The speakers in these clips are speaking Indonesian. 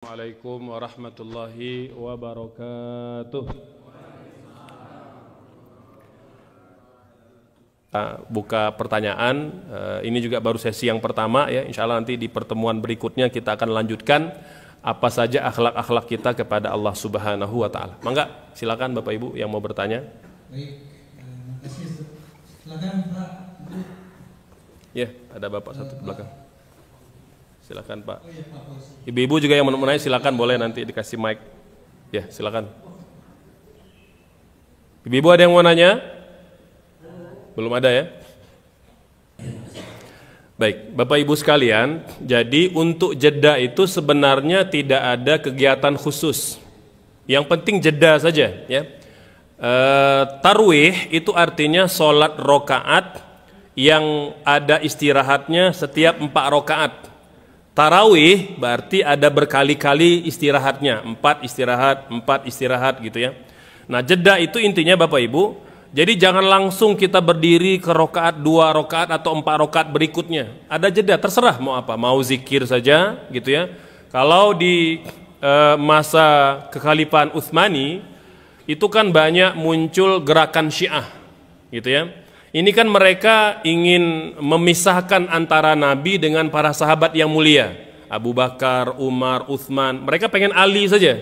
Assalamualaikum warahmatullahi wabarakatuh. Buka pertanyaan. Ini juga baru sesi yang pertama ya. Insya Allah nanti di pertemuan berikutnya kita akan lanjutkan apa saja akhlak-akhlak kita kepada Allah Subhanahu wa Ta'ala. Mangga, silakan Bapak Ibu yang mau bertanya. Baik, makasih. Silakan Pak. Ya, ada Bapak satu di belakang. Silakan Pak. Ibu-ibu juga yang mau nanya silakan, boleh nanti dikasih mic. Ya, silakan. Ibu-ibu ada yang mau nanya? Belum ada ya? Baik, Bapak Ibu sekalian, jadi untuk jeda itu sebenarnya tidak ada kegiatan khusus. Yang penting jeda saja ya. Tarwih itu artinya sholat rokaat yang ada istirahatnya setiap 4 rokaat. Tarawih berarti ada berkali-kali istirahatnya, 4 istirahat gitu ya. Nah, jeda itu intinya Bapak Ibu. Jadi jangan langsung kita berdiri ke rokaat 2 rokaat atau 4 rokaat berikutnya. Ada jeda, terserah mau apa, mau zikir saja gitu ya. Kalau di masa kekhalifahan Utsmani itu kan banyak muncul gerakan Syiah gitu ya. Ini kan mereka ingin memisahkan antara Nabi dengan para sahabat yang mulia, Abu Bakar, Umar, Utsman. Mereka pengen Ali saja.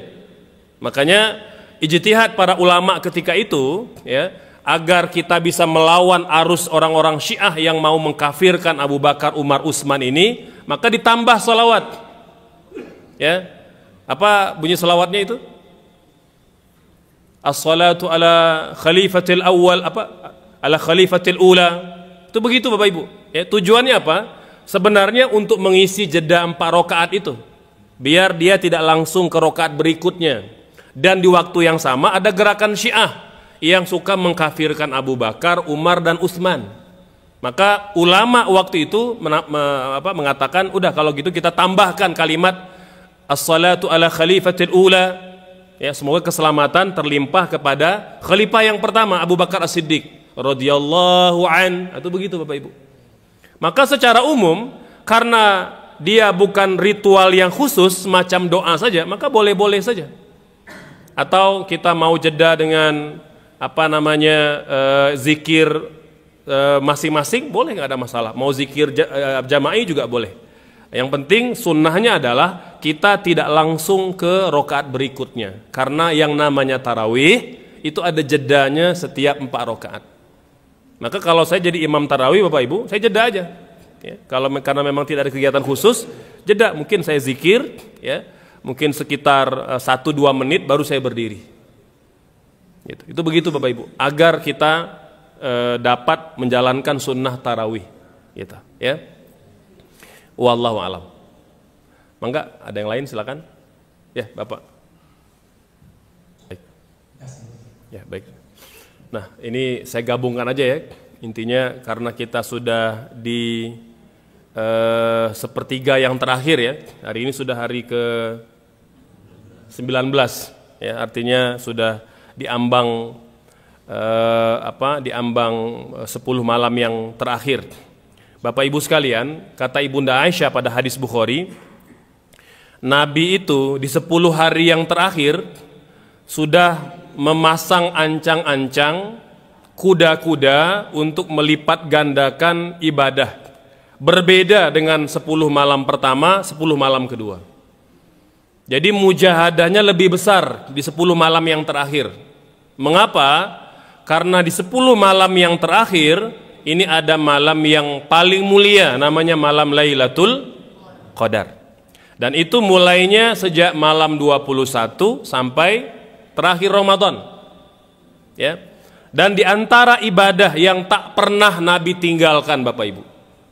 Makanya ijtihad para ulama ketika itu ya, agar kita bisa melawan arus orang-orang Syiah yang mau mengkafirkan Abu Bakar, Umar, Utsman ini, maka ditambah sholawat. Ya. Apa bunyi sholawatnya itu? As-salatu ala khalifatil awal ala khalifatil ula. Itu begitu Bapak Ibu ya, tujuannya apa? Sebenarnya untuk mengisi jeda 4 rokaat itu biar dia tidak langsung ke rokaat berikutnya. Dan di waktu yang sama ada gerakan Syiah yang suka mengkafirkan Abu Bakar, Umar dan Utsman. Maka ulama waktu itu mengatakan udah kalau gitu kita tambahkan kalimat as-salatu ala khalifatil ula ya, semoga keselamatan terlimpah kepada khalifah yang pertama Abu Bakar As-Siddiq radhiyallahu an. Itu begitu Bapak Ibu. Maka secara umum karena dia bukan ritual yang khusus semacam doa saja, maka boleh-boleh saja. Atau kita mau jeda dengan zikir masing-masing, boleh, nggak ada masalah. Mau zikir jama'i juga boleh. Yang penting sunnahnya adalah kita tidak langsung ke rokaat berikutnya, karena yang namanya tarawih itu ada jedanya setiap 4 rokaat. Maka kalau saya jadi imam tarawih Bapak Ibu, saya jeda aja ya. Karena memang tidak ada kegiatan khusus, jeda, mungkin saya zikir ya, mungkin sekitar 1-2 menit baru saya berdiri gitu. Itu begitu Bapak Ibu, agar kita dapat menjalankan sunnah tarawih gitu ya. Wallahu alam. Mangga, ada yang lain silakan. Ya, Bapak. Baik. Ya, baik. Nah, ini saya gabungkan aja ya. Intinya karena kita sudah di sepertiga yang terakhir ya. Hari ini sudah hari ke-19 ya, artinya sudah diambang diambang 10 malam yang terakhir. Bapak Ibu sekalian, kata Ibunda Aisyah pada hadis Bukhari, Nabi itu di 10 hari yang terakhir sudah memasang ancang-ancang kuda-kuda untuk melipat gandakan ibadah. Berbeda dengan 10 malam pertama, 10 malam kedua. Jadi mujahadahnya lebih besar di 10 malam yang terakhir. Mengapa? Karena di 10 malam yang terakhir ini ada malam yang paling mulia, namanya malam Lailatul Qadar. Dan itu mulainya sejak malam 21 sampai terakhir Ramadan ya. Dan di antara ibadah yang tak pernah Nabi tinggalkan Bapak Ibu,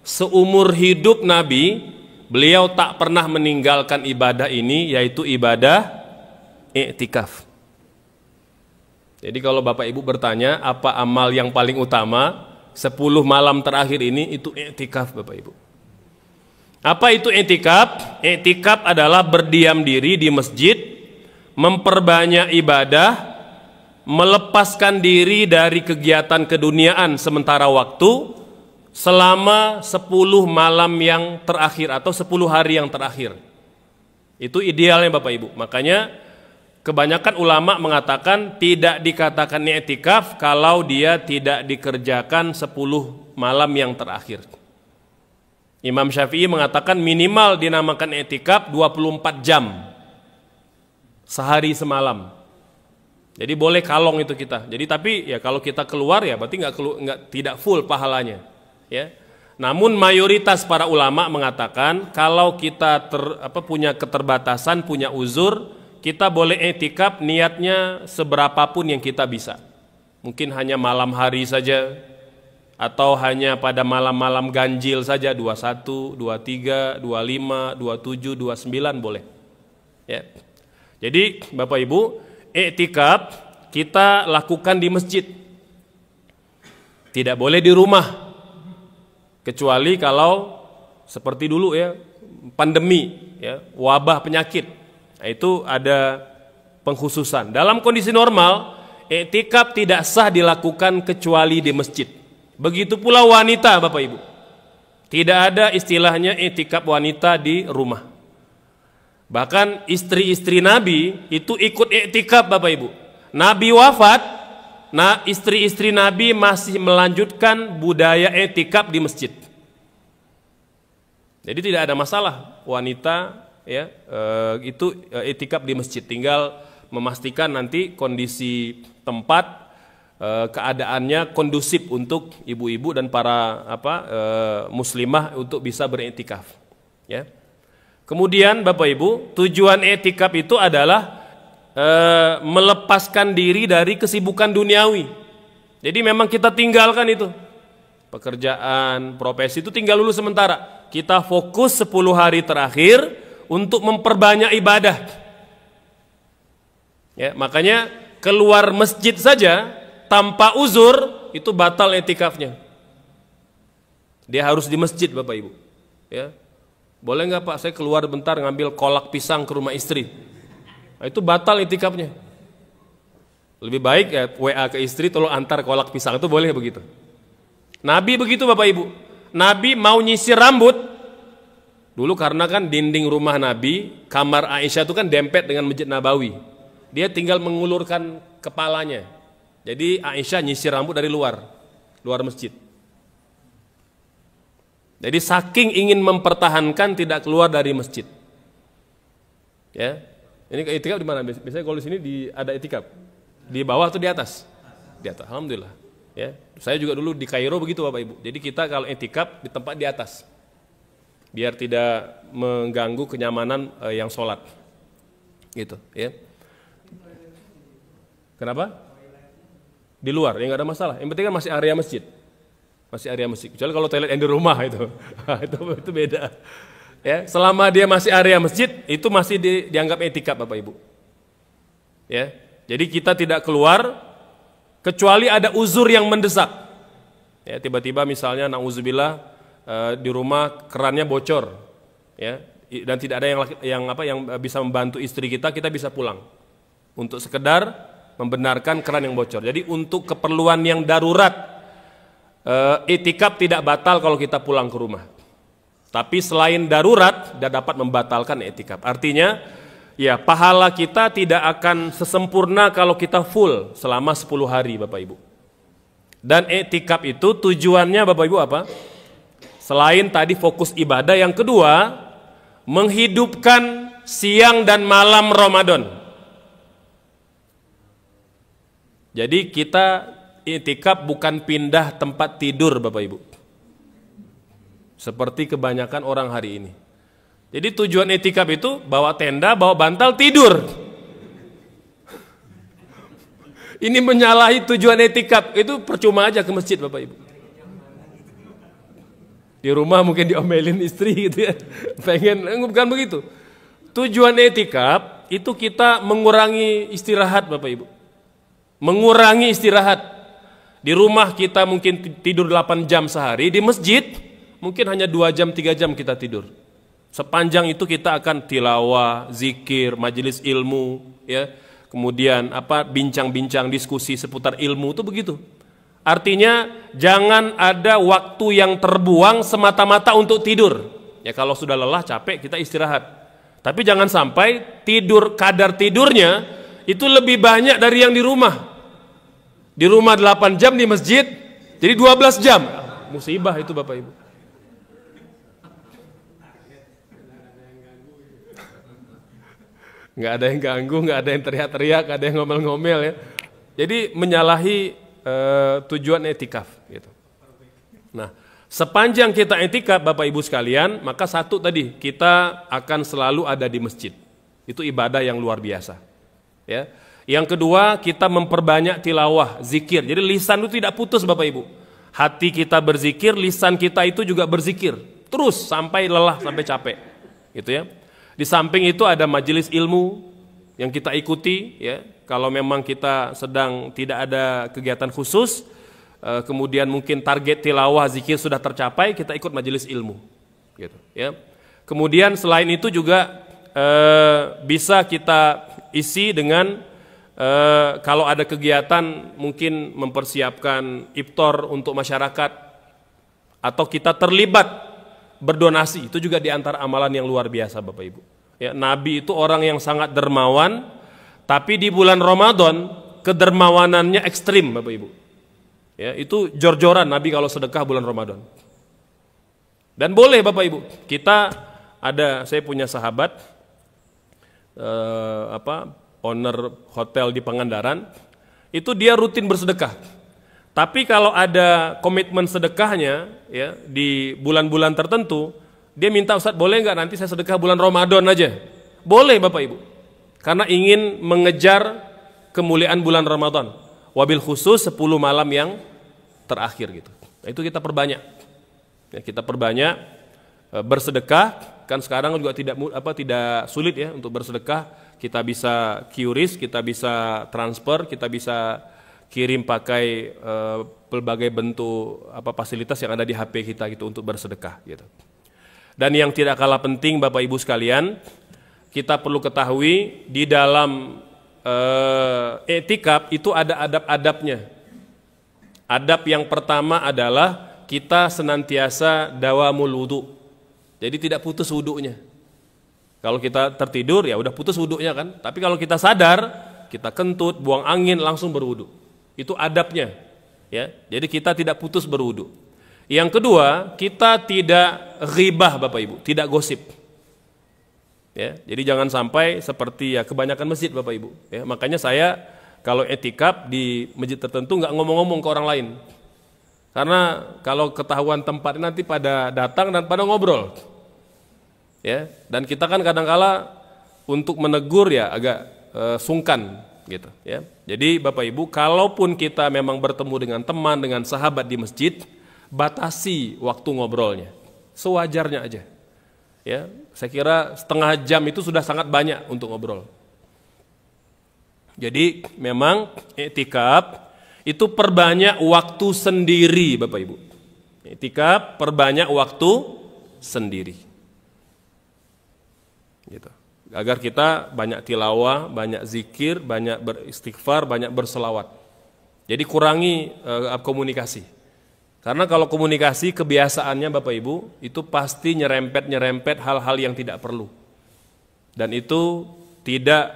seumur hidup Nabi, beliau tak pernah meninggalkan ibadah ini, yaitu ibadah i'tikaf. Jadi kalau Bapak Ibu bertanya apa amal yang paling utama 10 malam terakhir ini, itu i'tikaf Bapak Ibu. Apa itu i'tikaf? I'tikaf adalah berdiam diri di masjid, memperbanyak ibadah, melepaskan diri dari kegiatan keduniaan sementara waktu selama 10 malam yang terakhir atau 10 hari yang terakhir. Itu idealnya Bapak Ibu. Makanya kebanyakan ulama mengatakan tidak dikatakan i'tikaf kalau dia tidak dikerjakan 10 malam yang terakhir. Imam Syafi'i mengatakan minimal dinamakan i'tikaf 24 jam. Sehari semalam. Jadi boleh kalong itu kita. Jadi tapi ya kalau kita keluar ya berarti tidak full pahalanya, ya. Namun mayoritas para ulama mengatakan kalau kita punya keterbatasan, punya uzur, kita boleh i'tikaf niatnya seberapapun yang kita bisa. Mungkin hanya malam hari saja, atau hanya pada malam-malam ganjil saja, 21, 23, 25, 27, 29 boleh. Ya. Jadi Bapak Ibu, i'tikaf kita lakukan di masjid. Tidak boleh di rumah. Kecuali kalau seperti dulu ya, pandemi ya, wabah penyakit. Nah, itu ada pengkhususan. Dalam kondisi normal, i'tikaf tidak sah dilakukan kecuali di masjid. Begitu pula wanita Bapak Ibu. Tidak ada istilahnya i'tikaf wanita di rumah. Bahkan istri-istri Nabi itu ikut i'tikaf Bapak Ibu. Nabi wafat, nah istri-istri Nabi masih melanjutkan budaya i'tikaf di masjid. Jadi tidak ada masalah wanita ya itu i'tikaf di masjid. Tinggal memastikan nanti kondisi tempat keadaannya kondusif untuk ibu-ibu dan para muslimah untuk bisa beriktikaf. Ya. Kemudian Bapak Ibu, tujuan i'tikaf itu adalah melepaskan diri dari kesibukan duniawi. Jadi memang kita tinggalkan itu. Pekerjaan, profesi itu tinggal dulu sementara. Kita fokus 10 hari terakhir untuk memperbanyak ibadah. Ya, makanya keluar masjid saja tanpa uzur itu batal i'tikafnya. Dia harus di masjid Bapak Ibu. Ya. Boleh nggak Pak, saya keluar bentar ngambil kolak pisang ke rumah istri. Nah, itu batal i'tikafnya. Lebih baik ya WA ke istri, tolong antar kolak pisang, itu boleh begitu. Nabi begitu Bapak Ibu. Nabi mau nyisir rambut. Dulu karena kan dinding rumah Nabi, kamar Aisyah itu kan dempet dengan Masjid Nabawi. Dia tinggal mengulurkan kepalanya. Jadi Aisyah nyisir rambut dari luar masjid. Jadi saking ingin mempertahankan tidak keluar dari masjid. Ya. Ini i'tikaf di mana? Biasanya kalau di sini ada i'tikaf. Di bawah atau di atas? Di atas. Alhamdulillah. Ya. Saya juga dulu di Kairo begitu Bapak Ibu. Jadi kita kalau i'tikaf di tempat di atas. Biar tidak mengganggu kenyamanan yang sholat. Gitu, ya. Kenapa? Di luar, ya nggak ada masalah. Yang penting kan masih area masjid. Masih area masjid. Kecuali kalau toilet yang di rumah itu. itu beda. Ya, selama dia masih area masjid, itu masih dianggap i'tikaf Bapak Ibu. Ya. Jadi kita tidak keluar kecuali ada uzur yang mendesak. Ya, tiba-tiba misalnya na'udzubillah di rumah kerannya bocor. Ya, dan tidak ada yang bisa membantu istri kita bisa pulang. Untuk sekedar membenarkan keran yang bocor. Jadi untuk keperluan yang darurat, i'tikaf tidak batal kalau kita pulang ke rumah. Tapi selain darurat, tidak dapat membatalkan i'tikaf. Artinya, ya pahala kita tidak akan sesempurna kalau kita full selama 10 hari Bapak Ibu. Dan i'tikaf itu tujuannya Bapak Ibu apa? Selain tadi fokus ibadah, yang kedua, menghidupkan siang dan malam Ramadan. Jadi kita i'tikaf bukan pindah tempat tidur Bapak Ibu. Seperti kebanyakan orang hari ini. Jadi tujuan i'tikaf itu bawa tenda, bawa bantal, tidur. Ini menyalahi tujuan i'tikaf. Itu percuma aja ke masjid Bapak Ibu. Di rumah mungkin diomelin istri gitu ya. Bukan begitu. Tujuan i'tikaf itu kita mengurangi istirahat Bapak Ibu. Mengurangi istirahat. Di rumah kita mungkin tidur 8 jam sehari, di masjid mungkin hanya 2 jam, 3 jam kita tidur. Sepanjang itu kita akan tilawah, zikir, majelis ilmu, ya. Kemudian bincang-bincang, diskusi seputar ilmu, itu begitu. Artinya jangan ada waktu yang terbuang semata-mata untuk tidur. Ya kalau sudah lelah, capek, kita istirahat. Tapi jangan sampai kadar tidurnya itu lebih banyak dari yang di rumah. Di rumah 8 jam, di masjid jadi 12 jam. Musibah itu Bapak Ibu. Nggak ada yang ganggu, nggak ada yang teriak-teriak, nggak ada yang ngomel-ngomel ya. Jadi menyalahi tujuan etikaf gitu. Nah, sepanjang kita etikaf Bapak Ibu sekalian, maka satu tadi, kita akan selalu ada di masjid. Itu ibadah yang luar biasa. Ya. Yang kedua, kita memperbanyak tilawah, zikir. Jadi lisan itu tidak putus Bapak Ibu. Hati kita berzikir, lisan kita itu juga berzikir. Terus sampai lelah, sampai capek. Gitu ya. Di samping itu ada majelis ilmu yang kita ikuti ya. Kalau memang kita sedang tidak ada kegiatan khusus, kemudian mungkin target tilawah zikir sudah tercapai, kita ikut majelis ilmu gitu ya. Kemudian selain itu juga bisa kita isi dengan kalau ada kegiatan mungkin mempersiapkan iftar untuk masyarakat, atau kita terlibat berdonasi, itu juga diantara amalan yang luar biasa Bapak Ibu ya. Nabi itu orang yang sangat dermawan, tapi di bulan Ramadan kedermawanannya ekstrim Bapak Ibu ya. Itu jor-joran Nabi kalau sedekah bulan Ramadan. Dan boleh Bapak Ibu, saya punya sahabat owner hotel di Pangandaran, itu dia rutin bersedekah. Tapi kalau ada komitmen sedekahnya ya di bulan-bulan tertentu, dia minta, Ustaz boleh nggak nanti saya sedekah bulan Ramadan aja? Boleh Bapak Ibu, karena ingin mengejar kemuliaan bulan Ramadan. Wabil khusus 10 malam yang terakhir gitu. Nah, itu kita perbanyak. Ya, kita perbanyak bersedekah. Kan sekarang juga tidak sulit ya untuk bersedekah. Kita bisa QRIS, kita bisa transfer, kita bisa kirim pakai berbagai bentuk fasilitas yang ada di HP kita gitu untuk bersedekah gitu. Dan yang tidak kalah penting Bapak Ibu sekalian, kita perlu ketahui di dalam etikaf itu ada adab-adabnya. Adab yang pertama adalah kita senantiasa dawamul wudu. Jadi tidak putus wudunya. Kalau kita tertidur ya udah putus wudunya kan. Tapi kalau kita sadar, kita kentut, buang angin, langsung berwudu. Itu adabnya. Ya. Jadi kita tidak putus berwudu. Yang kedua, kita tidak ghibah Bapak Ibu, tidak gosip. Ya, jadi jangan sampai seperti ya kebanyakan masjid Bapak Ibu. Ya, makanya saya kalau etikaf di masjid tertentu nggak ngomong-ngomong ke orang lain. Karena kalau ketahuan tempat nanti pada datang dan pada ngobrol. Ya, dan kita kan kadang-kala untuk menegur ya agak sungkan gitu ya. Jadi Bapak Ibu, kalaupun kita memang bertemu dengan teman, dengan sahabat di masjid, batasi waktu ngobrolnya. Sewajarnya aja. Ya, saya kira setengah jam itu sudah sangat banyak untuk ngobrol. Jadi memang i'tikaf itu perbanyak waktu sendiri Bapak Ibu. I'tikaf perbanyak waktu sendiri. Gitu. Agar kita banyak tilawah, banyak zikir, banyak beristighfar, banyak berselawat. Jadi kurangi komunikasi. Karena kalau komunikasi kebiasaannya Bapak Ibu itu pasti nyerempet hal-hal yang tidak perlu. Dan itu tidak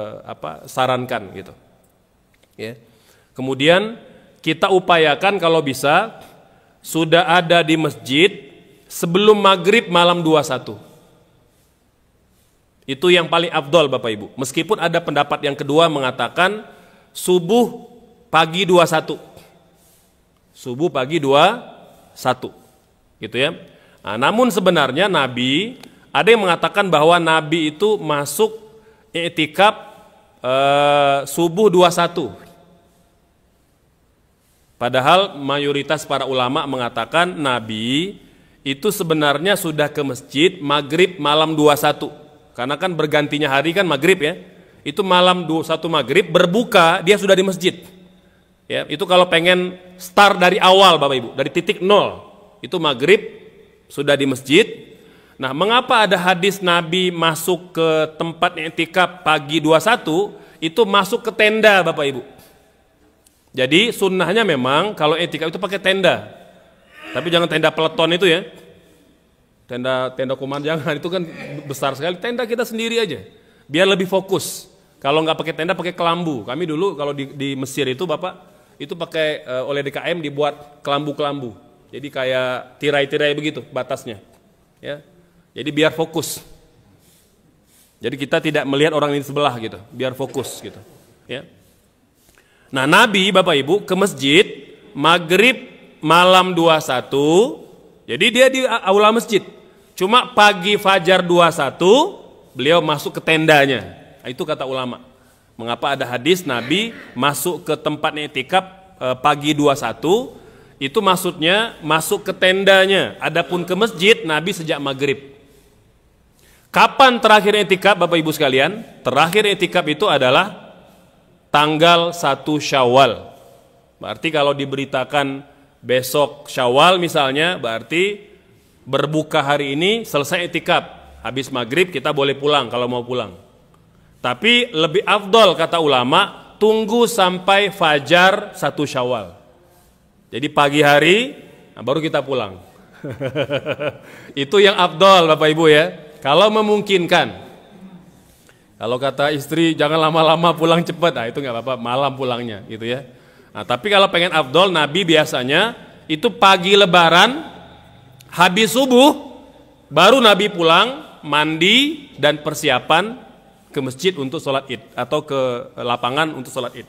disarankan gitu. Ya. Kemudian kita upayakan kalau bisa sudah ada di masjid sebelum maghrib malam 21. Itu yang paling afdol Bapak Ibu. Meskipun ada pendapat yang kedua mengatakan subuh pagi 21. Subuh pagi 21. Gitu ya. Nah, namun sebenarnya Nabi, ada yang mengatakan bahwa Nabi itu masuk i'tikaf subuh 21. Padahal mayoritas para ulama mengatakan Nabi itu sebenarnya sudah ke masjid maghrib malam 21. Karena kan bergantinya hari kan maghrib ya. Itu malam 21 maghrib berbuka dia sudah di masjid. Ya, itu kalau pengen start dari awal Bapak Ibu, dari titik nol. Itu maghrib sudah di masjid. Nah, mengapa ada hadis Nabi masuk ke tempat i'tikaf pagi 21, itu masuk ke tenda Bapak Ibu. Jadi sunnahnya memang kalau i'tikaf itu pakai tenda. Tapi jangan tenda peleton itu ya. tenda komandangan itu kan besar sekali. Tenda kita sendiri aja, biar lebih fokus. Kalau nggak pakai tenda, pakai kelambu. Kami dulu kalau di Mesir itu Bapak, itu pakai oleh DKM dibuat kelambu-kelambu. Jadi kayak tirai-tirai begitu batasnya. Ya. Jadi biar fokus. Jadi kita tidak melihat orang ini sebelah gitu, biar fokus gitu. Ya. Nah, Nabi Bapak Ibu ke masjid maghrib malam 21. Jadi dia di aula masjid. Cuma pagi fajar 21 beliau masuk ke tendanya. Itu kata ulama. Mengapa ada hadis Nabi masuk ke tempat i'tikaf pagi 21? Itu maksudnya masuk ke tendanya. Adapun ke masjid Nabi sejak maghrib. Kapan terakhir i'tikaf Bapak Ibu sekalian? Terakhir i'tikaf itu adalah tanggal 1 Syawal. Berarti kalau diberitakan besok Syawal misalnya, berarti berbuka hari ini selesai i'tikaf. Habis maghrib kita boleh pulang kalau mau pulang. Tapi lebih afdol kata ulama, tunggu sampai fajar 1 Syawal. Jadi pagi hari baru kita pulang. Itu yang afdol Bapak Ibu ya. Kalau memungkinkan. Kalau kata istri jangan lama-lama pulang cepat, nah itu nggak apa-apa, malam pulangnya gitu ya. Nah, tapi kalau pengen afdol, Nabi biasanya itu pagi lebaran, habis subuh, baru Nabi pulang, mandi dan persiapan ke masjid untuk sholat id atau ke lapangan untuk sholat id.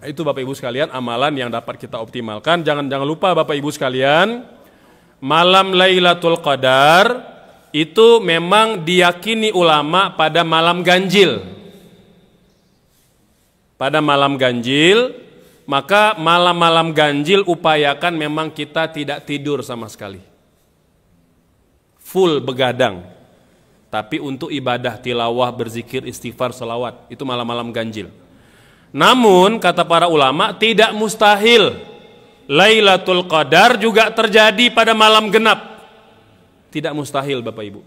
Itu Bapak Ibu sekalian amalan yang dapat kita optimalkan. Jangan lupa Bapak Ibu sekalian, malam Lailatul Qadar itu memang diyakini ulama pada malam ganjil. Pada malam ganjil, maka malam-malam ganjil upayakan memang kita tidak tidur sama sekali. Full begadang. Tapi untuk ibadah tilawah, berzikir, istighfar, salawat, itu malam-malam ganjil. Namun kata para ulama tidak mustahil Lailatul Qadar juga terjadi pada malam genap. Tidak mustahil Bapak Ibu.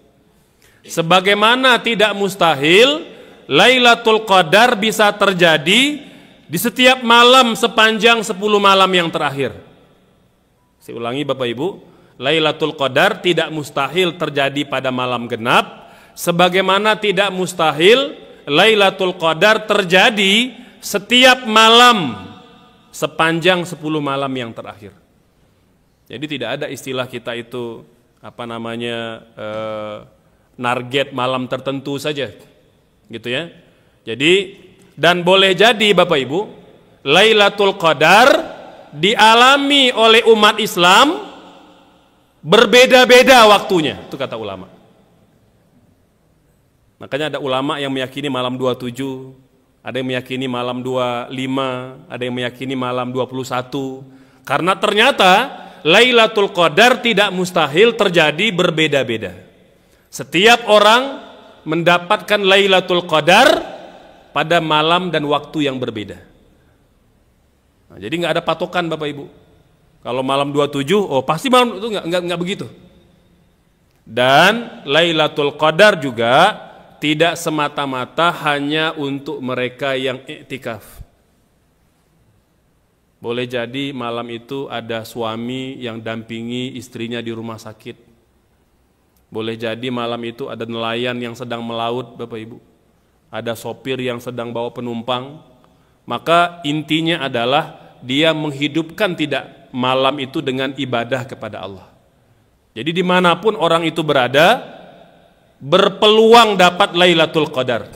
Sebagaimana tidak mustahil Lailatul Qadar bisa terjadi di setiap malam sepanjang 10 malam yang terakhir. Saya ulangi Bapak Ibu, Lailatul Qadar tidak mustahil terjadi pada malam genap, sebagaimana tidak mustahil Lailatul Qadar terjadi setiap malam sepanjang 10 malam yang terakhir. Jadi tidak ada istilah kita itu target malam tertentu saja, gitu ya. Jadi dan boleh jadi Bapak Ibu, Lailatul Qadar dialami oleh umat Islam berbeda-beda waktunya, itu kata ulama. Makanya ada ulama yang meyakini malam 27, ada yang meyakini malam 25, ada yang meyakini malam 21. Karena ternyata Lailatul Qadar tidak mustahil terjadi berbeda-beda. Setiap orang mendapatkan Lailatul Qadar pada malam dan waktu yang berbeda. Nah, jadi nggak ada patokan Bapak Ibu. Kalau malam 27, oh pasti malam itu nggak begitu. Dan Lailatul Qadar juga tidak semata-mata hanya untuk mereka yang iktikaf. Boleh jadi malam itu ada suami yang dampingi istrinya di rumah sakit. Boleh jadi malam itu ada nelayan yang sedang melaut Bapak Ibu. Ada sopir yang sedang bawa penumpang. Maka intinya adalah dia menghidupkan tidak malam itu dengan ibadah kepada Allah. Jadi dimanapun orang itu berada, berpeluang dapat Lailatul Qadar.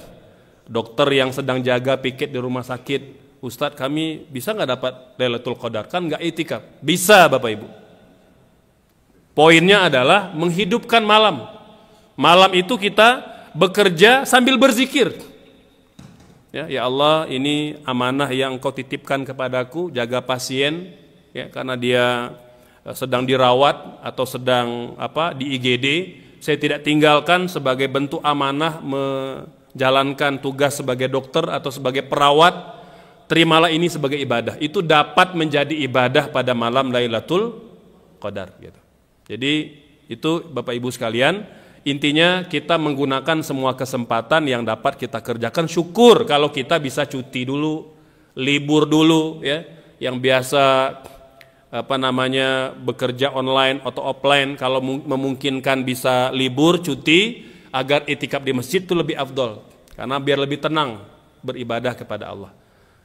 Dokter yang sedang jaga piket di rumah sakit, Ustadz kami bisa nggak dapat Lailatul Qadar? Kan nggak i'tikaf. Bisa Bapak Ibu. Poinnya adalah menghidupkan malam. Malam itu kita bekerja sambil berzikir. Ya Allah, ini amanah yang Engkau titipkan kepadaku, jaga pasien, ya, karena dia sedang dirawat atau sedang di IGD. Saya tidak tinggalkan sebagai bentuk amanah menjalankan tugas sebagai dokter atau sebagai perawat. Terimalah ini sebagai ibadah. Itu dapat menjadi ibadah pada malam Lailatul Qadar. Gitu. Jadi itu Bapak Ibu sekalian, intinya kita menggunakan semua kesempatan yang dapat kita kerjakan. Syukur kalau kita bisa cuti dulu, libur dulu, ya. Yang biasa bekerja online atau offline, kalau memungkinkan bisa libur, cuti, agar itikaf di masjid itu lebih afdol, karena biar lebih tenang beribadah kepada Allah.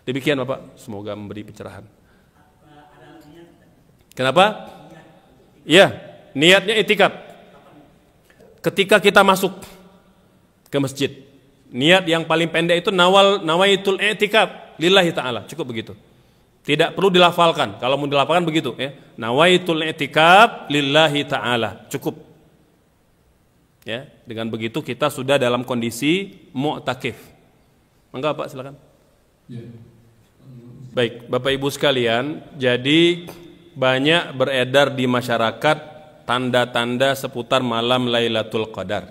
Demikian Bapak, semoga memberi pencerahan. Kenapa? Ya, niatnya itikaf ketika kita masuk ke masjid. Niat yang paling pendek itu nawaitul i'tikaf lillahi ta'ala, cukup begitu. Tidak perlu dilafalkan. Kalau mau dilafalkan begitu ya. Nawaitul i'tikaf lillahi ta'ala, cukup. Ya, dengan begitu kita sudah dalam kondisi mu'takif. Mangga Pak, silakan. Ya. Baik, Bapak Ibu sekalian, jadi banyak beredar di masyarakat tanda-tanda seputar malam Lailatul Qadar.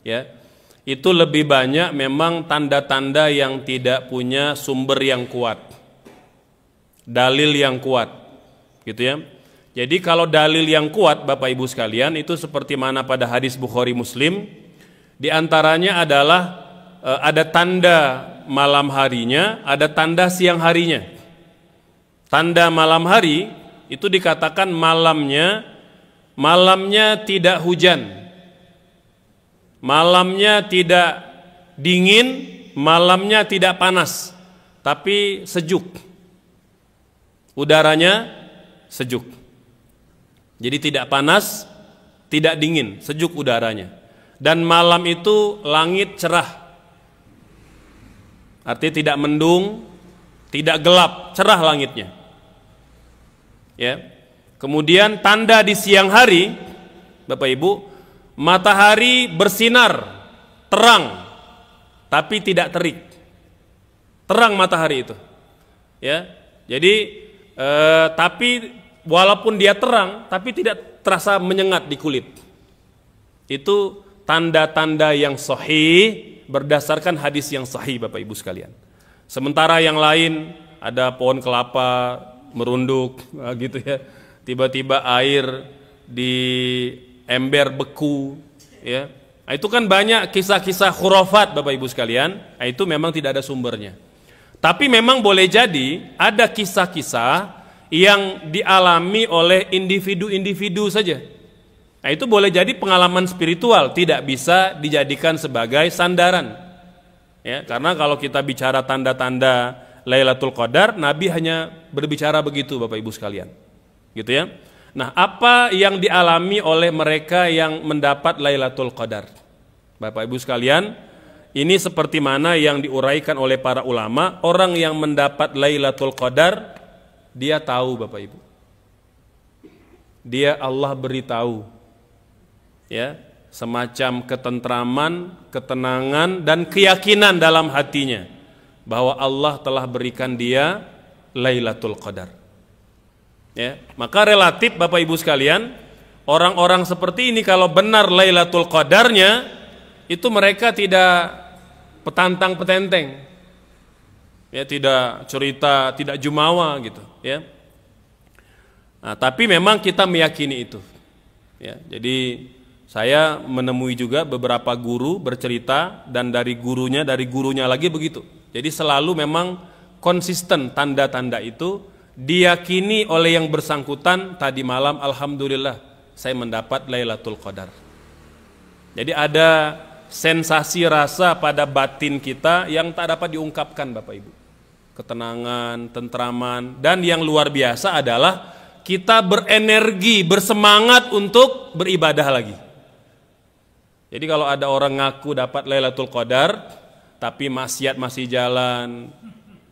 Ya. Itu lebih banyak memang tanda-tanda yang tidak punya sumber yang kuat, dalil yang kuat, gitu ya. Jadi kalau dalil yang kuat Bapak Ibu sekalian itu seperti mana pada hadis Bukhari Muslim, di antaranya adalah ada tanda malam harinya, ada tanda siang harinya. Tanda malam hari itu dikatakan malamnya tidak hujan, malamnya tidak dingin, malamnya tidak panas, tapi sejuk. Udaranya sejuk. Jadi tidak panas, tidak dingin, sejuk udaranya. Dan malam itu langit cerah. Artinya tidak mendung, tidak gelap, cerah langitnya. Ya. Kemudian tanda di siang hari, Bapak Ibu, matahari bersinar, terang, tapi tidak terik. Terang matahari itu. Ya. Jadi tapi walaupun dia terang, tapi tidak terasa menyengat di kulit. Itu tanda-tanda yang sahih berdasarkan hadis yang sahih Bapak Ibu sekalian. Sementara yang lain ada pohon kelapa merunduk, gitu ya. Tiba-tiba air di ember beku, ya. Itu kan banyak kisah-kisah khurafat Bapak Ibu sekalian. Itu memang tidak ada sumbernya. Tapi memang boleh jadi ada kisah-kisah yang dialami oleh individu-individu saja. Nah, itu boleh jadi pengalaman spiritual, tidak bisa dijadikan sebagai sandaran. Ya, karena kalau kita bicara tanda-tanda Lailatul Qadar, Nabi hanya berbicara begitu Bapak Ibu sekalian. Gitu ya. Nah, apa yang dialami oleh mereka yang mendapat Lailatul Qadar? Bapak Ibu sekalian, ini seperti mana yang diuraikan oleh para ulama, orang yang mendapat Lailatul Qadar, dia tahu Bapak Ibu. Dia Allah beritahu. Ya, semacam ketentraman, ketenangan dan keyakinan dalam hatinya bahwa Allah telah berikan dia Lailatul Qadar. Ya, maka relatif Bapak Ibu sekalian, orang-orang seperti ini kalau benar Lailatul Qadarnya, itu mereka tidak petantang petenteng. Ya, tidak cerita, tidak jumawa gitu, ya. Nah, tapi memang kita meyakini itu. Ya, jadi saya menemui juga beberapa guru bercerita dan dari gurunya lagi begitu. Jadi selalu memang konsisten tanda-tanda itu diyakini oleh yang bersangkutan. Tadi malam alhamdulillah saya mendapat Lailatul Qadar. Jadi ada sensasi rasa pada batin kita yang tak dapat diungkapkan Bapak Ibu. Ketenangan, tentraman, dan yang luar biasa adalah kita berenergi, bersemangat untuk beribadah lagi. Jadi kalau ada orang ngaku dapat Lailatul Qadar tapi maksiat masih jalan,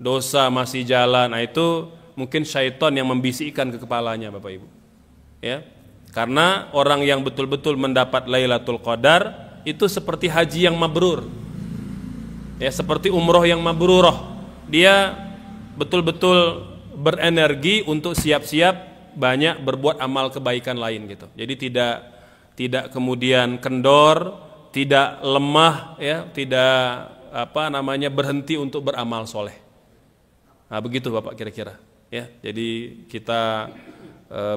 dosa masih jalan, nah itu mungkin syaitan yang membisikkan ke kepalanya Bapak Ibu. Ya. Karena orang yang betul-betul mendapat Lailatul Qadar itu seperti haji yang mabrur. Ya, seperti umroh yang mabrurah. Dia betul-betul berenergi untuk siap-siap banyak berbuat amal kebaikan lain gitu. Jadi tidak kemudian kendor, tidak lemah, ya, tidak berhenti untuk beramal soleh. Nah, begitu Bapak kira-kira. Ya, jadi kita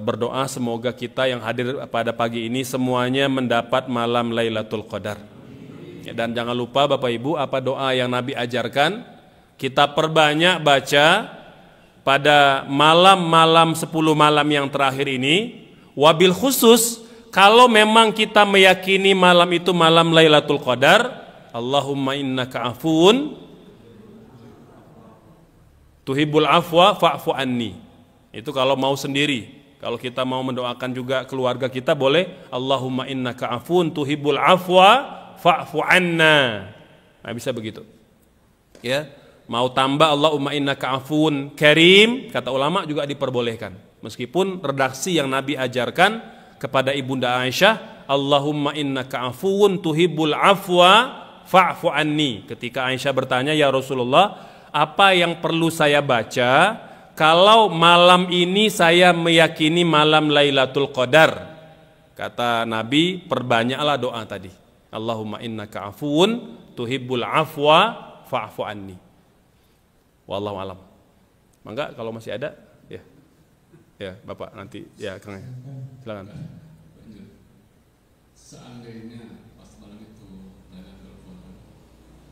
berdoa semoga kita yang hadir pada pagi ini semuanya mendapat malam Lailatul Qadar. Ya, dan jangan lupa Bapak Ibu, apa doa yang Nabi ajarkan? Kita perbanyak baca pada malam-malam 10 malam yang terakhir ini, wabil khusus kalau memang kita meyakini malam itu malam Lailatul Qadar, Allahumma innaka afuun tuhibbul afwa fa'fu anni. Itu kalau mau sendiri. Kalau kita mau mendoakan juga keluarga kita boleh, Allahumma innaka afuun tuhibbul afwa fa'fu anna. Nah, bisa begitu. Ya, mau tambah Allahumma innaka afuun karim, kata ulama juga diperbolehkan. Meskipun redaksi yang Nabi ajarkan kepada Ibunda Aisyah, Allahumma innaka afuun tuhibbul afwa fa'fu anni. Ketika Aisyah bertanya, ya Rasulullah, apa yang perlu saya baca kalau malam ini saya meyakini malam Lailatul Qadar? Kata Nabi, perbanyaklah doa tadi. Allahumma innaka afuun tuhibbul afwa fa'fu anni. Wallahu alam. Mangga kalau masih ada, ya. Ya, Bapak nanti ya Kang. Silakan. Seandainya pas malam itu Lailatul Qadar,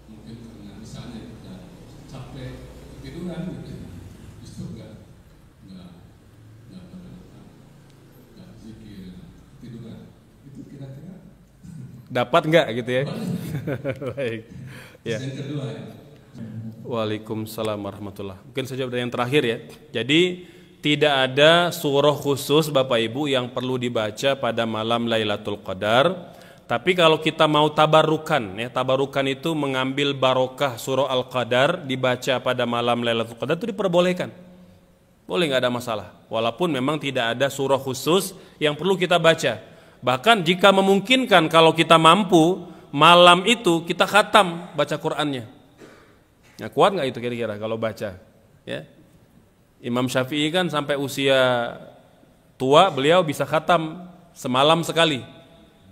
mungkin karena misalnya kita capek tiduran gitu, justru nggak zikir, tiduran, itu kira-kira dapat nggak gitu ya? Baik. Ya. Yang kedua ya. Waalaikumsalam warahmatullah. Mungkin saja yang terakhir ya. Jadi tidak ada surah khusus Bapak Ibu yang perlu dibaca pada malam Lailatul Qadar. Tapi kalau kita mau tabarukan ya, tabarukan itu mengambil barokah surah Al-Qadar dibaca pada malam Lailatul Qadar itu diperbolehkan. Boleh, nggak ada masalah. Walaupun memang tidak ada surah khusus yang perlu kita baca. Bahkan jika memungkinkan kalau kita mampu malam itu kita khatam baca Qur'annya. Nah, kuat nggak itu kira-kira kalau baca? Ya. Imam Syafi'i kan sampai usia tua beliau bisa khatam semalam sekali,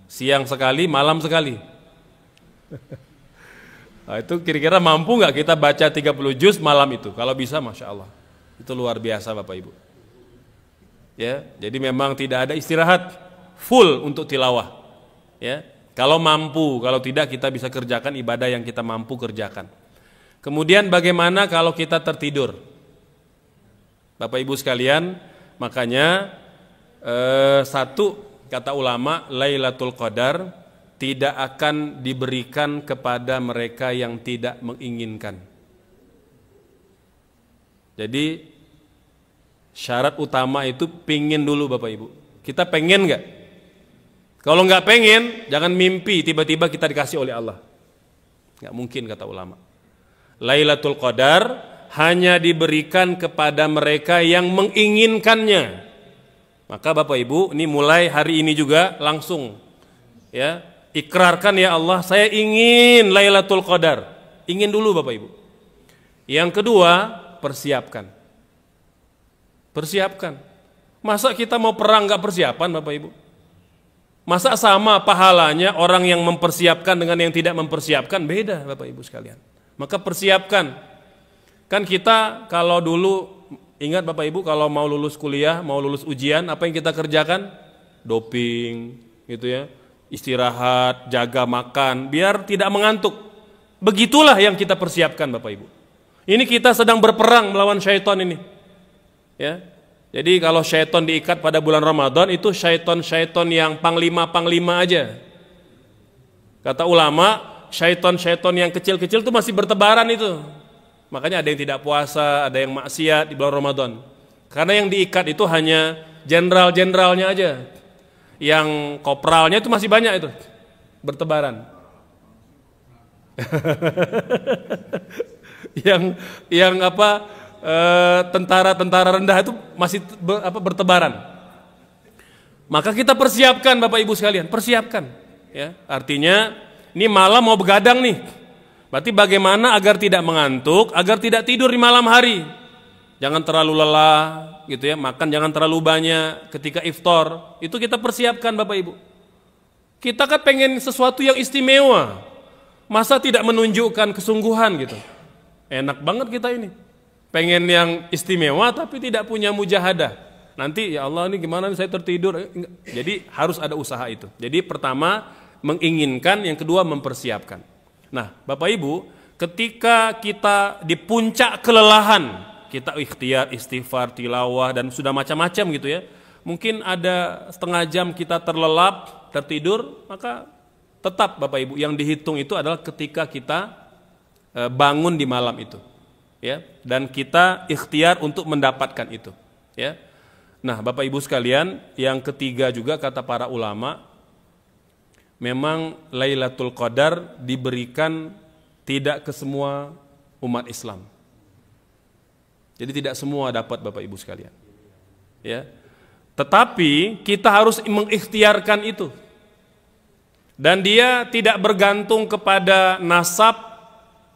siang sekali, malam sekali. Nah, itu kira-kira mampu nggak kita baca 30 juz malam itu? Kalau bisa, masya Allah, itu luar biasa Bapak Ibu. Ya, jadi memang tidak ada istirahat, full untuk tilawah. Ya, kalau mampu, kalau tidak kita bisa kerjakan ibadah yang kita mampu kerjakan. Kemudian bagaimana kalau kita tertidur? Bapak Ibu sekalian, makanya satu kata ulama, Lailatul Qadar tidak akan diberikan kepada mereka yang tidak menginginkan. Jadi syarat utama itu pingin dulu Bapak Ibu. Kita pengen nggak? Kalau nggak pengen, jangan mimpi tiba-tiba kita dikasih oleh Allah. Nggak mungkin kata ulama. Lailatul Qadar hanya diberikan kepada mereka yang menginginkannya. Maka Bapak Ibu, ini mulai hari ini juga langsung ya, ikrarkan, ya Allah, saya ingin Lailatul Qadar. Ingin dulu Bapak Ibu. Yang kedua, persiapkan. Persiapkan. Masa kita mau perang nggak persiapan Bapak Ibu? Masa sama pahalanya orang yang mempersiapkan dengan yang tidak mempersiapkan? Beda Bapak Ibu sekalian. Maka persiapkan. Kan kita kalau dulu, ingat Bapak Ibu, kalau mau lulus kuliah, mau lulus ujian, apa yang kita kerjakan? Doping, gitu ya, istirahat, jaga makan, biar tidak mengantuk. Begitulah yang kita persiapkan Bapak Ibu. Ini kita sedang berperang melawan syaitan ini. Ya, jadi kalau syaitan diikat pada bulan Ramadan, itu syaitan-syaitan yang panglima-panglima aja. Kata ulama, syaitan-syaitan yang kecil-kecil itu masih bertebaran itu. Makanya ada yang tidak puasa, ada yang maksiat di bulan Ramadan. Karena yang diikat itu hanya jenderal-jenderalnya aja. Yang kopralnya itu masih banyak itu, bertebaran. yang apa, tentara-tentara rendah itu masih bertebaran. Maka kita persiapkan Bapak Ibu sekalian, persiapkan. Ya, artinya ini malam mau begadang nih. Berarti bagaimana agar tidak mengantuk, agar tidak tidur di malam hari. Jangan terlalu lelah, gitu ya. Makan jangan terlalu banyak ketika iftar. Itu kita persiapkan Bapak Ibu. Kita kan pengen sesuatu yang istimewa. Masa tidak menunjukkan kesungguhan gitu. Enak banget kita ini. Pengen yang istimewa tapi tidak punya mujahadah. Nanti ya Allah ini gimana nih saya tertidur. Jadi harus ada usaha itu. Jadi pertama menginginkan, yang kedua mempersiapkan. Nah Bapak Ibu, ketika kita di puncak kelelahan, kita ikhtiar, istighfar, tilawah, dan sudah macam-macam gitu ya. Mungkin ada setengah jam kita terlelap, tertidur, maka tetap Bapak Ibu yang dihitung itu adalah ketika kita bangun di malam itu, ya, dan kita ikhtiar untuk mendapatkan itu, ya. Nah, Bapak Ibu sekalian, yang ketiga juga kata para ulama, memang Lailatul Qadar diberikan tidak ke semua umat Islam. Jadi tidak semua dapat Bapak Ibu sekalian, ya. Tetapi kita harus mengikhtiarkan itu. Dan dia tidak bergantung kepada nasab,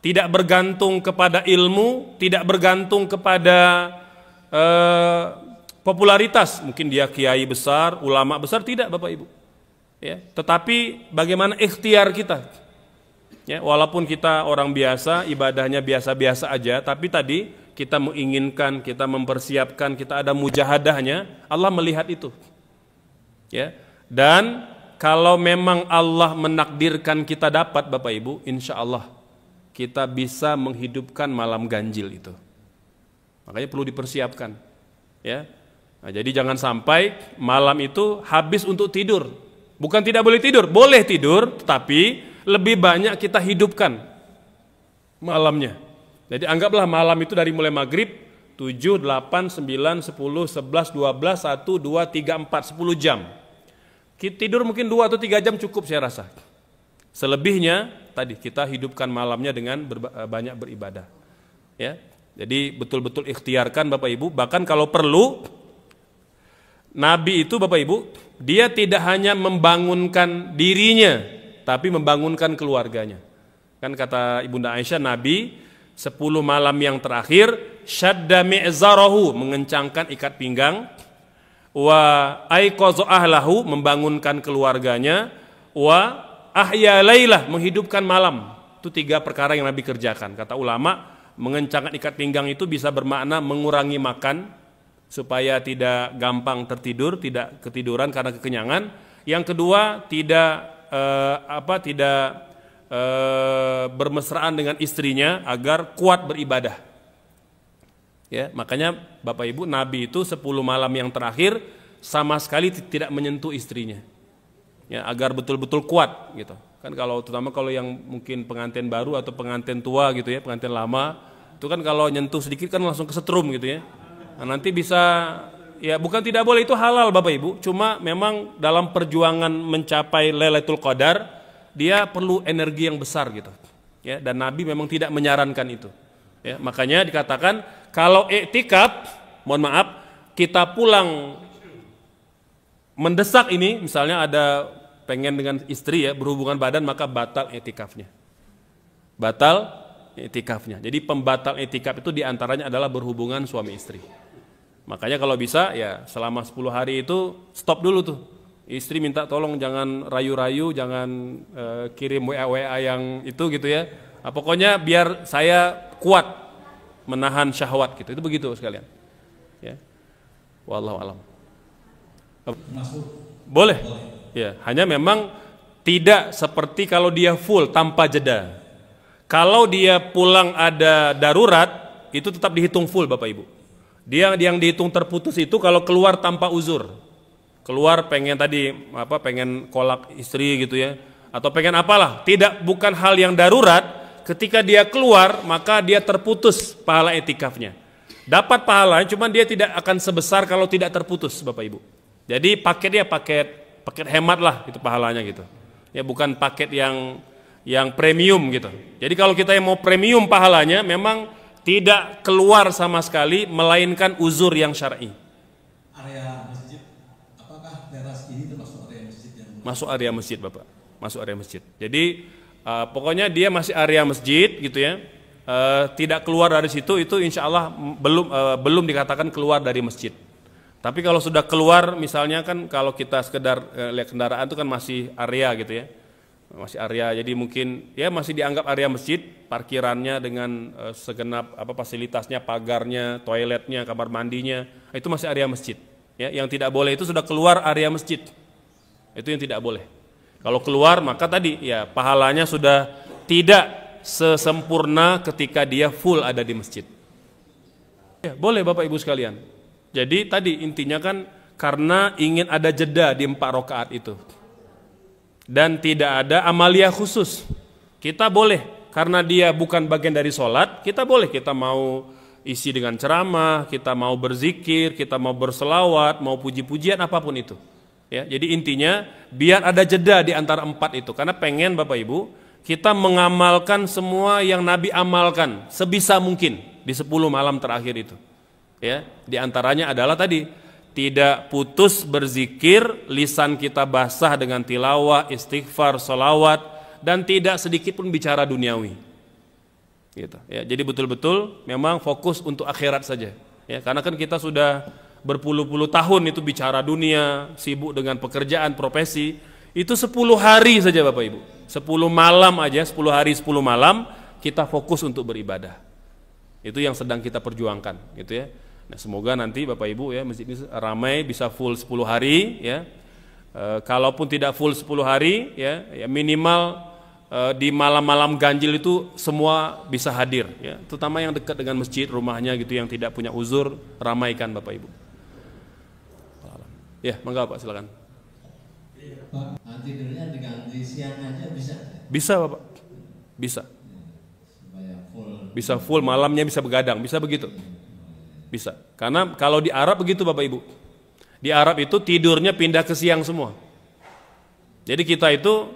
tidak bergantung kepada ilmu, tidak bergantung kepada popularitas. Mungkin dia kiai besar, ulama besar, tidak Bapak Ibu. Ya, tetapi bagaimana ikhtiar kita. Ya, walaupun kita orang biasa, ibadahnya biasa-biasa aja, tapi tadi kita menginginkan, kita mempersiapkan, kita ada mujahadahnya, Allah melihat itu. Ya. Dan kalau memang Allah menakdirkan kita dapat Bapak Ibu, insya Allah kita bisa menghidupkan malam ganjil itu. Makanya perlu dipersiapkan. Ya. Nah, jadi jangan sampai malam itu habis untuk tidur. Bukan tidak boleh tidur, boleh tidur, tetapi lebih banyak kita hidupkan malamnya. Jadi anggaplah malam itu dari mulai maghrib 7, 8, 9, 10, 11, 12, 1, 2, 3, 4, 10 jam. Tidur mungkin 2 atau 3 jam cukup saya rasa. Selebihnya tadi kita hidupkan malamnya dengan banyak beribadah. Ya. Jadi betul-betul ikhtiarkan Bapak Ibu, bahkan kalau perlu Nabi itu Bapak Ibu, dia tidak hanya membangunkan dirinya, tapi membangunkan keluarganya. Kan kata Ibunda Aisyah, Nabi 10 malam yang terakhir syadda mi'zarahu, mengencangkan ikat pinggang, wa aiqadha ahlahu, membangunkan keluarganya, wa ahya lailah, menghidupkan malam. Itu 3 perkara yang Nabi kerjakan. Kata ulama, mengencangkan ikat pinggang itu bisa bermakna mengurangi makan supaya tidak gampang tertidur, tidak ketiduran karena kekenyangan. Yang kedua, tidak bermesraan dengan istrinya agar kuat beribadah. Ya, makanya Bapak Ibu, Nabi itu 10 malam yang terakhir sama sekali tidak menyentuh istrinya. Ya, agar betul-betul kuat gitu. Kan terutama kalau yang mungkin pengantin baru atau pengantin tua gitu ya, pengantin lama, itu kan kalau nyentuh sedikit kan langsung kesetrum gitu ya. Nah, nanti bisa, ya bukan tidak boleh, itu halal Bapak Ibu, cuma memang dalam perjuangan mencapai Lailatul Qadar dia perlu energi yang besar gitu. Ya, dan Nabi memang tidak menyarankan itu. Ya, makanya dikatakan kalau iktikaf, mohon maaf, kita pulang mendesak ini, misalnya ada pengen dengan istri ya, berhubungan badan, maka batal iktikafnya. Batal iktikafnya. Jadi pembatal iktikaf itu diantaranya adalah berhubungan suami istri. Makanya kalau bisa ya selama 10 hari itu stop dulu tuh. Istri minta tolong jangan rayu-rayu, jangan kirim WA yang itu gitu ya. Nah, pokoknya biar saya kuat menahan syahwat gitu. Itu begitu sekalian. Ya. Wallahu alam. Boleh. Ya, hanya memang tidak seperti kalau dia full tanpa jeda. Kalau dia pulang ada darurat, itu tetap dihitung full Bapak Ibu. Dia yang dihitung terputus itu kalau keluar tanpa uzur. Keluar pengen pengen kolak istri gitu ya, atau pengen apalah, bukan hal yang darurat. Ketika dia keluar maka dia terputus pahala iktikafnya. Dapat pahala, cuman dia tidak akan sebesar kalau tidak terputus Bapak Ibu. Jadi paketnya paket hemat lah itu pahalanya gitu. Ya bukan paket yang premium gitu. Jadi kalau kita yang mau premium pahalanya memang tidak keluar sama sekali melainkan uzur yang syar'i. Area masjid, apakah teras ini termasuk area masjid yang masuk area masjid Bapak, masuk area masjid. Jadi pokoknya dia masih area masjid gitu ya, tidak keluar dari situ, itu insya Allah belum dikatakan keluar dari masjid. Tapi kalau sudah keluar, misalnya kan kalau kita sekedar lihat kendaraan itu kan masih area gitu ya, masih area, jadi mungkin ya masih dianggap area masjid, parkirannya dengan segenap fasilitasnya, pagarnya, toiletnya, kamar mandinya, itu masih area masjid. Ya, yang tidak boleh itu sudah keluar area masjid, itu yang tidak boleh. Kalau keluar maka tadi ya pahalanya sudah tidak sesempurna ketika dia full ada di masjid. Ya, boleh Bapak Ibu sekalian. Jadi tadi intinya kan karena ingin ada jeda di 4 rakaat itu. Dan tidak ada amalia khusus. Kita boleh, karena dia bukan bagian dari sholat, kita boleh, kita mau isi dengan ceramah, kita mau berzikir, kita mau berselawat, mau puji-pujian, apapun itu. Ya, jadi intinya biar ada jeda di antara 4 itu. Karena pengen Bapak Ibu, kita mengamalkan semua yang Nabi amalkan sebisa mungkin di 10 malam terakhir itu. Ya, di antaranya adalah tadi tidak putus berzikir, lisan kita basah dengan tilawah, istighfar, sholawat, dan tidak sedikit pun bicara duniawi. Gitu. Ya, jadi betul-betul memang fokus untuk akhirat saja. Ya, karena kan kita sudah berpuluh-puluh tahun itu bicara dunia, sibuk dengan pekerjaan, profesi. Itu 10 hari saja Bapak Ibu. 10 malam aja, 10 hari 10 malam kita fokus untuk beribadah. Itu yang sedang kita perjuangkan, gitu ya. Nah, semoga nanti Bapak Ibu ya masjid ini ramai, bisa full 10 hari ya. Kalaupun tidak full 10 hari ya, minimal di malam-malam ganjil itu semua bisa hadir ya. Terutama yang dekat dengan masjid, rumahnya gitu, yang tidak punya uzur, ramaikan Bapak Ibu. Ya, mangga Pak, silakan. Pak, tidurnya diganti siang aja bisa? Bisa Bapak, bisa. Supaya full. Bisa full, malamnya bisa begadang, bisa begitu. Bisa. Karena kalau di Arab begitu Bapak Ibu. Di Arab itu tidurnya pindah ke siang semua. Jadi kita itu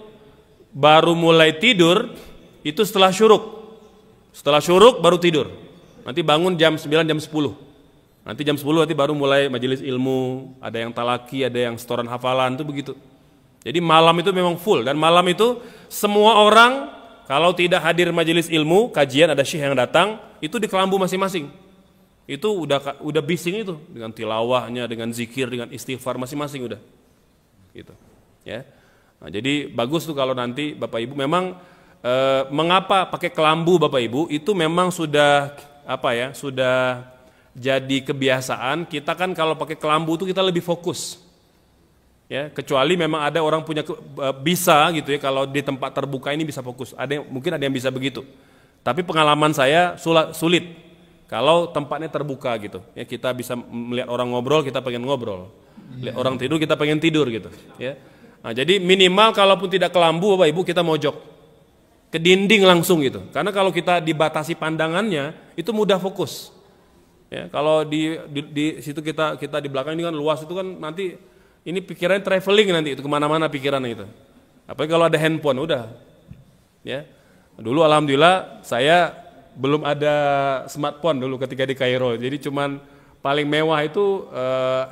baru mulai tidur itu setelah syuruk. Setelah syuruk baru tidur. Nanti bangun jam 9, jam 10. Nanti jam 10 nanti baru mulai majelis ilmu, ada yang talaki, ada yang setoran hafalan, itu begitu. Jadi malam itu memang full, dan malam itu semua orang kalau tidak hadir majelis ilmu, kajian, ada syekh yang datang, itu di kelambu masing-masing. Itu udah bising itu dengan tilawahnya, dengan zikir, dengan istighfar masing-masing udah. Gitu. Ya. Nah, jadi bagus tuh kalau nanti Bapak Ibu memang mengapa pakai kelambu Bapak Ibu itu memang sudah sudah jadi kebiasaan. Kita kan kalau pakai kelambu itu kita lebih fokus. Ya, kecuali memang ada orang punya bisa gitu ya, kalau di tempat terbuka ini bisa fokus. Mungkin ada yang bisa begitu. Tapi pengalaman saya sulit. Kalau tempatnya terbuka gitu, ya kita bisa melihat orang ngobrol, kita pengen ngobrol. Lihat orang tidur, kita pengen tidur gitu. Ya. Nah, jadi minimal kalaupun tidak kelambu, Bapak Ibu, kita mojok ke dinding langsung gitu. Karena kalau kita dibatasi pandangannya, itu mudah fokus. Ya, kalau di situ kita di belakang ini kan luas, itu kan nanti ini pikirannya traveling nanti itu kemana-mana pikirannya itu. Apalagi kalau ada handphone, udah. Ya, dulu alhamdulillah saya belum ada smartphone dulu ketika di Kairo, jadi cuman paling mewah itu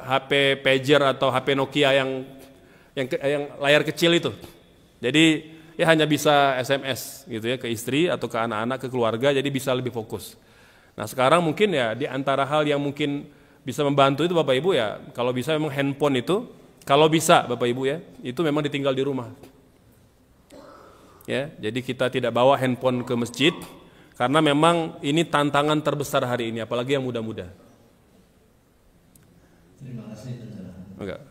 HP pager atau HP Nokia yang layar kecil itu. Jadi ya hanya bisa SMS gitu ya ke istri atau ke anak-anak, ke keluarga, jadi bisa lebih fokus. Nah sekarang mungkin ya di antara hal yang mungkin bisa membantu itu Bapak Ibu ya, kalau bisa memang handphone itu, kalau bisa Bapak Ibu ya, itu memang ditinggal di rumah. Ya, jadi kita tidak bawa handphone ke masjid. Karena memang ini tantangan terbesar hari ini, apalagi yang muda-muda. Terima kasih. Enggak.